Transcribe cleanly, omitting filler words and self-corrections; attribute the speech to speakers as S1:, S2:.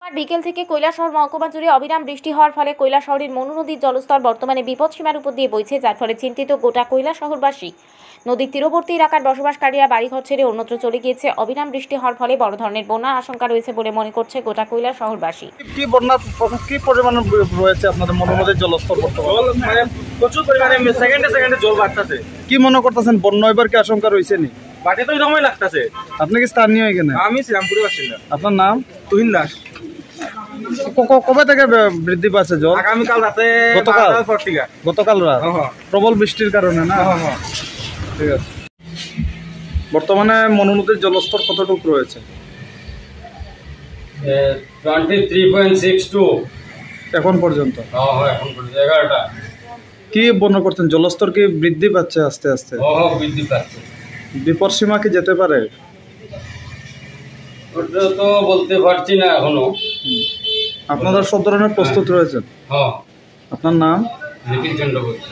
S1: বিকেল থেকে কৈলাসহর মহকুমা জুড়ে অবিরাম বৃষ্টি হওয়ার ফলে কৈলাসহরের মনু নদীর জলস্তর বর্তমানে বিপদসীমার উপর দিয়ে বইছে, যার ফলে চিন্তিত গোটা কৈলাসহরবাসী। নদীর তীরবর্তী এলাকার বসবাসকারীরা বাড়িঘর ছেড়ে অন্যত্র চলে গিয়েছে। অবিরাম বৃষ্টি হওয়ার ফলে বড় ধরনের বন্যার আশঙ্কা রয়েছে বলে মনে করছে গোটা কৈলাসহরবাসী।
S2: কি বন্যা কি পরিমাণ রয়েছে আপনাদের মনু নদীর জলস্তর বর্তমানে?
S3: প্রচুর পরিমাণে সেকেন্ডে সেকেন্ডে জল বাড়তেছে।
S2: কি মনে করতেছেন, বন্যা এবার কি আশঙ্কা রয়েছে নি?
S3: বাটে তো সময় লাগতেছে।
S2: আপনি কি স্থানীয় এখানে?
S3: আমি শ্রীরামপুরের বাসিন্দা।
S2: আপনার নাম?
S3: তুহিন দাস।
S2: কবে থেকে বৃদ্ধি পাচ্ছে জল?
S3: আগামীকাল রাতে,
S2: গতকাল রাত প্রবল বৃষ্টির কারণে না? ঠিক আছে। বর্তমানে মনু নদীর জলস্তর কতটুকু রয়েছে?
S4: 23.62
S2: এখন পর্যন্ত।
S4: এখন পর্যন্ত 11টা।
S2: কি মনে করছেন, জলস্তর কি বৃদ্ধি পাচ্ছে আস্তে আস্তে?
S4: বৃদ্ধি পাচ্ছে।
S2: বিপদ সীমা কি যেতে পারে?
S4: ওটা তো বলতে পারছি না এখনো।
S2: আপনারা সব ধরনের প্রস্তুত রয়েছেন?
S4: হ্যাঁ।
S2: আপনার নাম?
S4: নিখিল চন্দ্রবর্তী।